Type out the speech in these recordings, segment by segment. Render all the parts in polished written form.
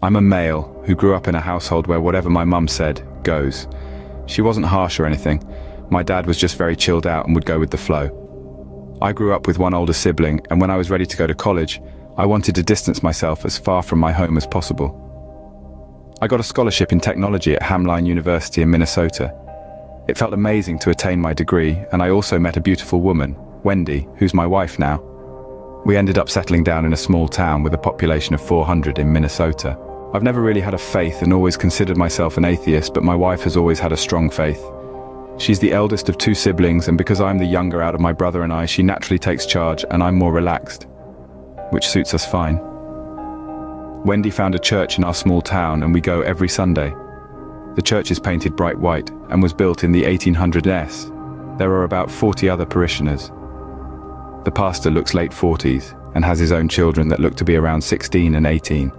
I'm a male who grew up in a household where whatever my mum said goes. She wasn't harsh or anything. My dad was just very chilled out and would go with the flow. I grew up with one older sibling, and when I was ready to go to college, I wanted to distance myself as far from my home as possible. I got a scholarship in technology at Hamline University in Minnesota. It felt amazing to attain my degree, and I also met a beautiful woman, Wendy, who's my wife now. We ended up settling down in a small town with a population of 400 in Minnesota. I've never really had a faith and always considered myself an atheist, but my wife has always had a strong faith. She's the eldest of 2 siblings, and because I'm the younger out of my brother and I, she naturally takes charge and I'm more relaxed, which suits us fine. Wendy found a church in our small town and we go every Sunday. The church is painted bright white and was built in the 1800s. There are about 40 other parishioners. The pastor looks late 40s and has his own children that look to be around 16 and 18.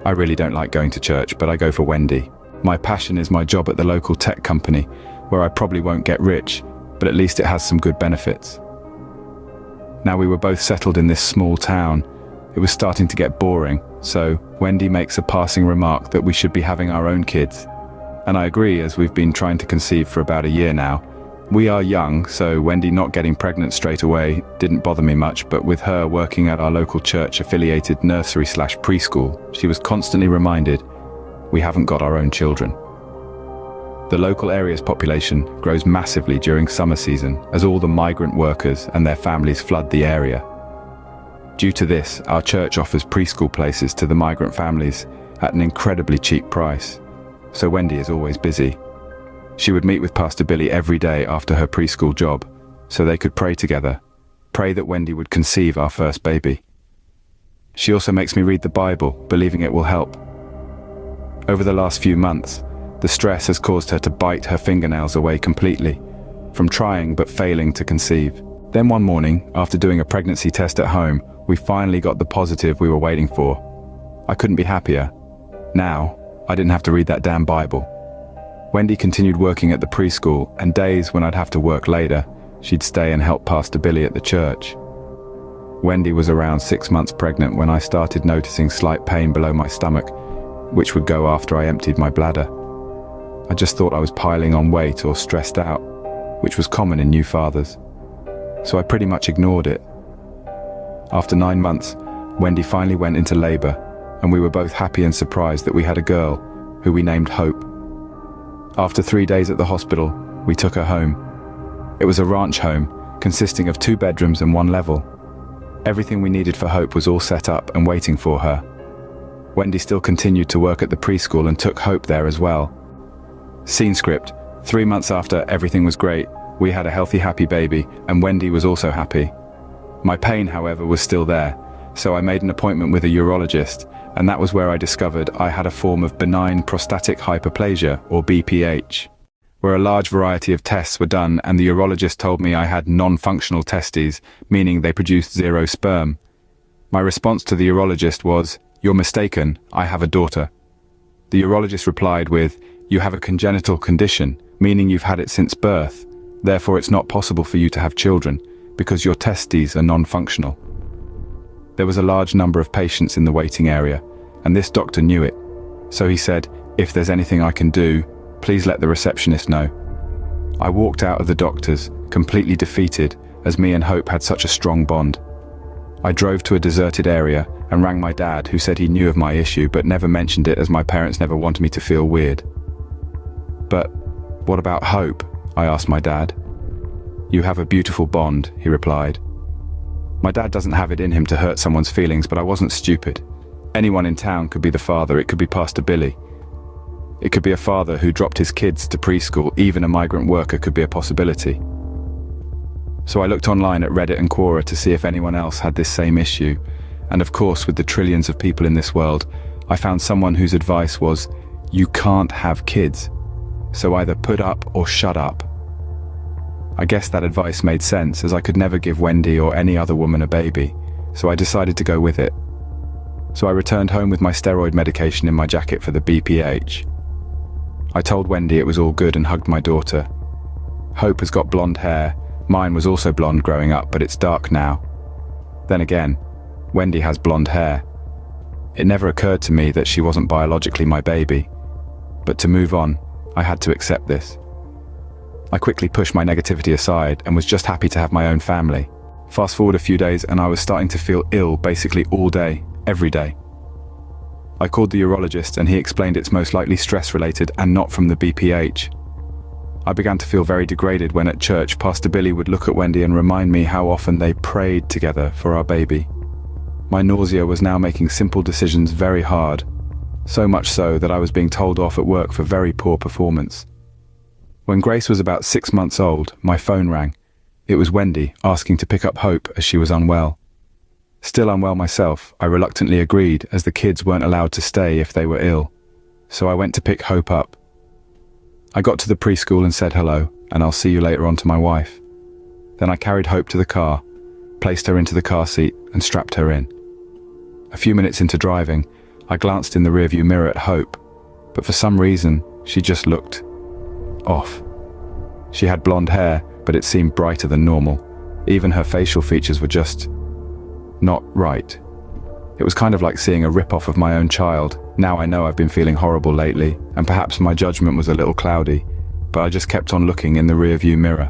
I really don't like going to church, but I go for Wendy. My passion is my job at the local tech company, where I probably won't get rich, but at least it has some good benefits. Now we were both settled in this small town. It was starting to get boring, so Wendy makes a passing remark that we should be having our own kids. And I agree, as we've been trying to conceive for about a year now. We are young, so Wendy not getting pregnant straight away didn't bother me much, but with her working at our local church-affiliated nursery/preschool, she was constantly reminded, we haven't got our own children. The local area's population grows massively during summer season as all the migrant workers and their families flood the area. Due to this, our church offers preschool places to the migrant families at an incredibly cheap price, so Wendy is always busy. She would meet with Pastor Billy every day after her preschool job, so they could pray together, pray that Wendy would conceive our first baby. She also makes me read the Bible, believing it will help. Over the last few months, the stress has caused her to bite her fingernails away completely, from trying but failing to conceive. Then one morning, after doing a pregnancy test at home, we finally got the positive we were waiting for. I couldn't be happier. Now, I didn't have to read that damn Bible. Wendy continued working at the preschool, and days when I'd have to work later, she'd stay and help Pastor Billy at the church. Wendy was around 6 months pregnant when I started noticing slight pain below my stomach, which would go after I emptied my bladder. I just thought I was piling on weight or stressed out, which was common in new fathers. So I pretty much ignored it. After 9 months, Wendy finally went into labor, and we were both happy and surprised that we had a girl, who we named Hope. After 3 days at the hospital, we took her home. It was a ranch home, consisting of 2 bedrooms and 1 level. Everything we needed for Hope was all set up and waiting for her. Wendy still continued to work at the preschool and took Hope there as well. Scene script: 3 months after everything was great, we had a healthy, happy baby, and Wendy was also happy. My pain, however, was still there, so I made an appointment with a urologist, and that was where I discovered I had a form of benign prostatic hyperplasia, or BPH, where a large variety of tests were done, and the urologist told me I had non-functional testes, meaning they produced 0 sperm. My response to the urologist was, "You're mistaken, I have a daughter." The urologist replied with, "You have a congenital condition, meaning you've had it since birth. Therefore it's not possible for you to have children, because your testes are non-functional." There was a large number of patients in the waiting area, and this doctor knew it. So he said, "If there's anything I can do, please let the receptionist know." I walked out of the doctor's, completely defeated, as me and Hope had such a strong bond. I drove to a deserted area and rang my dad, who said he knew of my issue but never mentioned it, as my parents never wanted me to feel weird. "But what about Hope?" I asked my dad. "You have a beautiful bond," he replied. My dad doesn't have it in him to hurt someone's feelings, but I wasn't stupid. Anyone in town could be the father. It could be Pastor Billy. It could be a father who dropped his kids to preschool. Even a migrant worker could be a possibility. So I looked online at Reddit and Quora to see if anyone else had this same issue. And of course, with the trillions of people in this world, I found someone whose advice was, "You can't have kids. So either put up or shut up." I guess that advice made sense, as I could never give Wendy or any other woman a baby, so I decided to go with it. So I returned home with my steroid medication in my jacket for the BPH. I told Wendy it was all good and hugged my daughter. Hope has got blonde hair. Mine was also blonde growing up, but it's dark now. Then again, Wendy has blonde hair. It never occurred to me that she wasn't biologically my baby. But to move on, I had to accept this. I quickly pushed my negativity aside and was just happy to have my own family. Fast forward a few days and I was starting to feel ill basically all day, every day. I called the urologist and he explained it's most likely stress-related and not from the BPH. I began to feel very degraded when at church Pastor Billy would look at Wendy and remind me how often they prayed together for our baby. My nausea was now making simple decisions very hard, so much so that I was being told off at work for very poor performance. When Grace was about 6 months old, my phone rang. It was Wendy asking to pick up Hope as she was unwell. Still unwell myself, I reluctantly agreed as the kids weren't allowed to stay if they were ill. So I went to pick Hope up. I got to the preschool and said hello, and I'll see you later on to my wife. Then I carried Hope to the car, placed her into the car seat and strapped her in. A few minutes into driving, I glanced in the rearview mirror at Hope, but for some reason, she just looked off. She had blonde hair, but it seemed brighter than normal. Even her facial features were just not right. It was kind of like seeing a rip-off of my own child. Now I know I've been feeling horrible lately, and perhaps my judgment was a little cloudy, but I just kept on looking in the rearview mirror.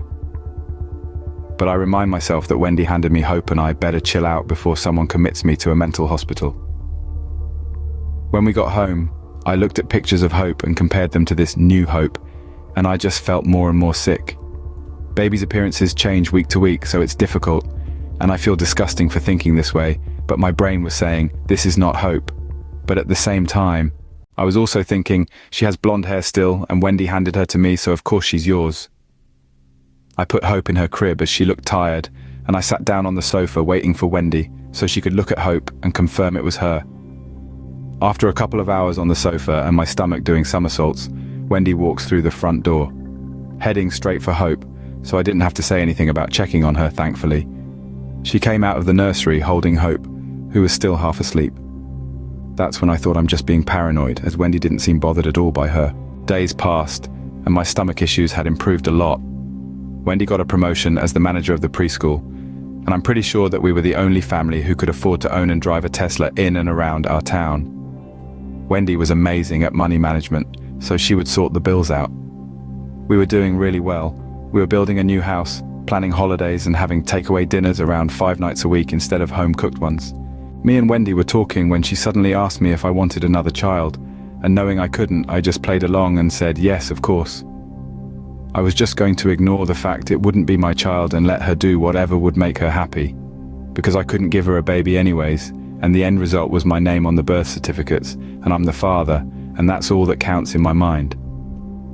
But I remind myself that Wendy handed me Hope and I better chill out before someone commits me to a mental hospital. When we got home, I looked at pictures of Hope and compared them to this new Hope, and I just felt more and more sick. Babies' appearances change week to week, so it's difficult, and I feel disgusting for thinking this way, but my brain was saying, this is not Hope. But at the same time, I was also thinking, she has blonde hair still, and Wendy handed her to me, so of course she's yours. I put Hope in her crib as she looked tired, and I sat down on the sofa waiting for Wendy, so she could look at Hope and confirm it was her. After a couple of hours on the sofa and my stomach doing somersaults, Wendy walks through the front door, heading straight for Hope, so I didn't have to say anything about checking on her, thankfully. She came out of the nursery holding Hope, who was still half asleep. That's when I thought I'm just being paranoid, as Wendy didn't seem bothered at all by her. Days passed, and my stomach issues had improved a lot. Wendy got a promotion as the manager of the preschool, and I'm pretty sure that we were the only family who could afford to own and drive a Tesla in and around our town. Wendy was amazing at money management, so she would sort the bills out. We were doing really well. We were building a new house, planning holidays and having takeaway dinners around 5 nights a week instead of home-cooked ones. Me and Wendy were talking when she suddenly asked me if I wanted another child, and knowing I couldn't, I just played along and said yes, of course. I was just going to ignore the fact it wouldn't be my child and let her do whatever would make her happy, because I couldn't give her a baby anyways, and the end result was my name on the birth certificates, and I'm the father, and that's all that counts in my mind.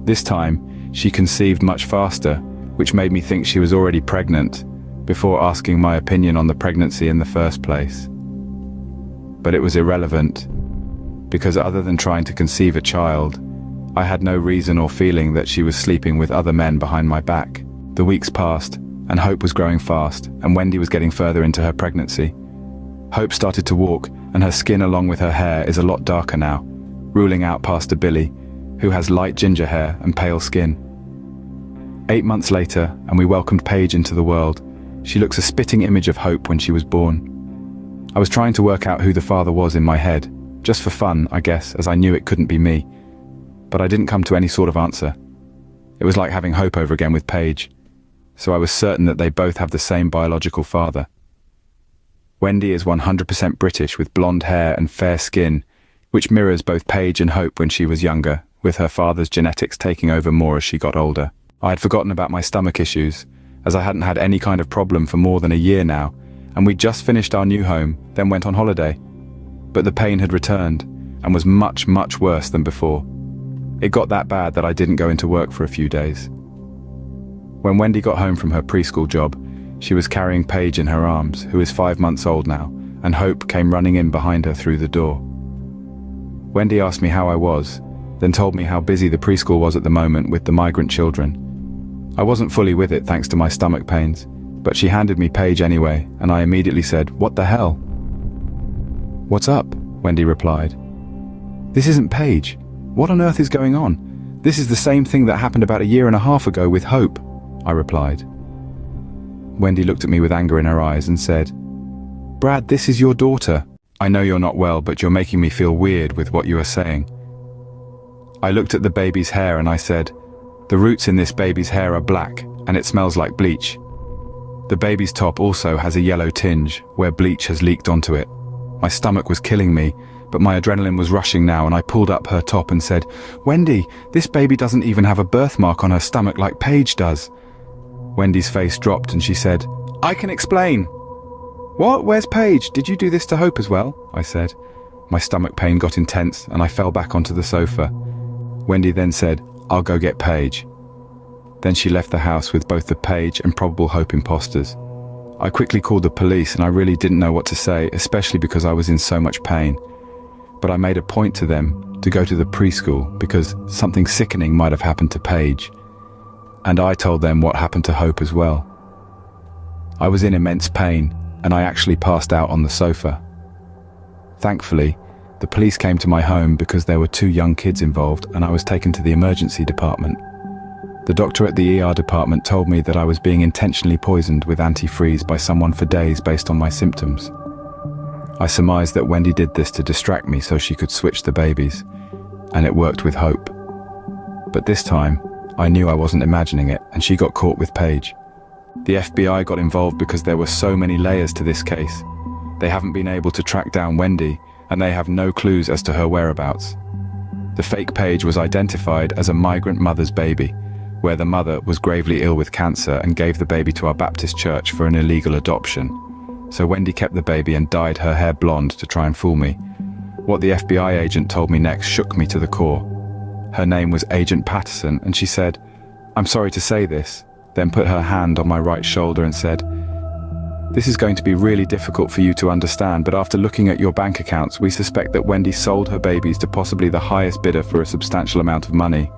This time, she conceived much faster, which made me think she was already pregnant, before asking my opinion on the pregnancy in the first place. But it was irrelevant, because other than trying to conceive a child, I had no reason or feeling that she was sleeping with other men behind my back. The weeks passed, and Hope was growing fast, and Wendy was getting further into her pregnancy. Hope started to walk, and her skin along with her hair is a lot darker now, ruling out Pastor Billy, who has light ginger hair and pale skin. 8 months later, and we welcomed Paige into the world. She looks a spitting image of Hope when she was born. I was trying to work out who the father was in my head, just for fun, I guess, as I knew it couldn't be me. But I didn't come to any sort of answer. It was like having Hope over again with Paige, so I was certain that they both have the same biological father. Wendy is 100% British with blonde hair and fair skin, which mirrors both Paige and Hope when she was younger, with her father's genetics taking over more as she got older. I had forgotten about my stomach issues, as I hadn't had any kind of problem for more than a year now, and we'd just finished our new home, then went on holiday. But the pain had returned, and was much, much worse than before. It got that bad that I didn't go into work for a few days. When Wendy got home from her preschool job, she was carrying Paige in her arms, who is 5 months old now, and Hope came running in behind her through the door. Wendy asked me how I was, then told me how busy the preschool was at the moment with the migrant children. I wasn't fully with it thanks to my stomach pains, but she handed me Paige anyway, and I immediately said, "What the hell?" "What's up?" Wendy replied. "This isn't Paige. What on earth is going on? This is the same thing that happened about a year and a half ago with Hope," I replied. Wendy looked at me with anger in her eyes and said, "Brad, this is your daughter." I know you're not well, but you're making me feel weird with what you are saying. I looked at the baby's hair and I said, the roots in this baby's hair are black and it smells like bleach. The baby's top also has a yellow tinge where bleach has leaked onto it. My stomach was killing me, but my adrenaline was rushing now, and I pulled up her top and said, Wendy, this baby doesn't even have a birthmark on her stomach like Paige does. Wendy's face dropped and she said, I can explain. What? Where's Paige? Did you do this to Hope as well? I said. My stomach pain got intense and I fell back onto the sofa. Wendy then said, I'll go get Paige. Then she left the house with both the Paige and probable Hope imposters. I quickly called the police and I really didn't know what to say, especially because I was in so much pain. But I made a point to them to go to the preschool because something sickening might have happened to Paige. And I told them what happened to Hope as well. I was in immense pain and I actually passed out on the sofa. Thankfully, the police came to my home because there were 2 young kids involved and I was taken to the emergency department. The doctor at the ER department told me that I was being intentionally poisoned with antifreeze by someone for days based on my symptoms. I surmised that Wendy did this to distract me so she could switch the babies, and it worked with Hope. But this time, I knew I wasn't imagining it, and she got caught with Paige. The FBI got involved because there were so many layers to this case. They haven't been able to track down Wendy, and they have no clues as to her whereabouts. The fake Paige was identified as a migrant mother's baby, where the mother was gravely ill with cancer and gave the baby to our Baptist church for an illegal adoption. So Wendy kept the baby and dyed her hair blonde to try and fool me. What the FBI agent told me next shook me to the core. Her name was Agent Patterson, and she said, I'm sorry to say this, then put her hand on my right shoulder and said, this is going to be really difficult for you to understand, but after looking at your bank accounts, we suspect that Wendy sold her babies to possibly the highest bidder for a substantial amount of money.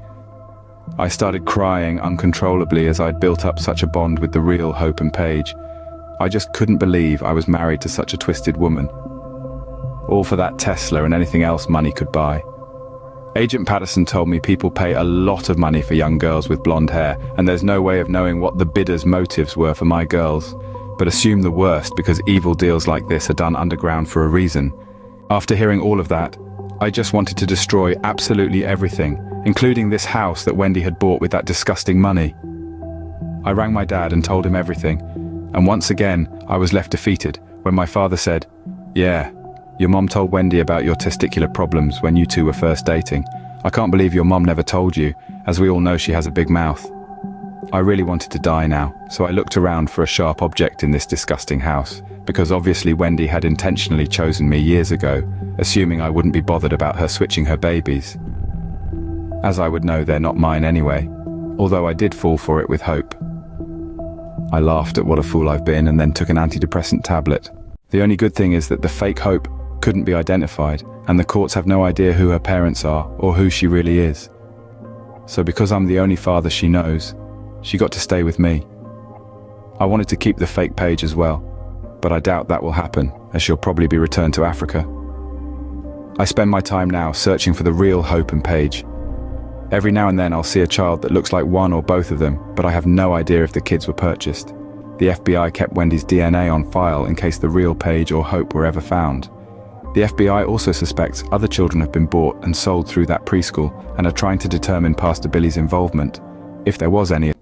I started crying uncontrollably as I'd built up such a bond with the real Hope and Paige. I just couldn't believe I was married to such a twisted woman. All for that Tesla and anything else money could buy. Agent Patterson told me people pay a lot of money for young girls with blonde hair, and there's no way of knowing what the bidder's motives were for my girls. But assume the worst, because evil deals like this are done underground for a reason. After hearing all of that, I just wanted to destroy absolutely everything, including this house that Wendy had bought with that disgusting money. I rang my dad and told him everything, and once again I was left defeated when my father said, yeah, your mom told Wendy about your testicular problems when you 2 were first dating. I can't believe your mom never told you, as we all know she has a big mouth. I really wanted to die now, so I looked around for a sharp object in this disgusting house, because obviously Wendy had intentionally chosen me years ago, assuming I wouldn't be bothered about her switching her babies. As I would know, they're not mine anyway, although I did fall for it with Hope. I laughed at what a fool I've been and then took an antidepressant tablet. The only good thing is that the fake Hope couldn't be identified, and the courts have no idea who her parents are or who she really is. So because I'm the only father she knows, she got to stay with me. I wanted to keep the fake Paige as well, but I doubt that will happen, as she'll probably be returned to Africa. I spend my time now searching for the real Hope and Paige. Every now and then I'll see a child that looks like one or both of them, but I have no idea if the kids were purchased. The FBI kept Wendy's DNA on file in case the real Paige or Hope were ever found. The FBI also suspects other children have been bought and sold through that preschool and are trying to determine Pastor Billy's involvement, if there was any.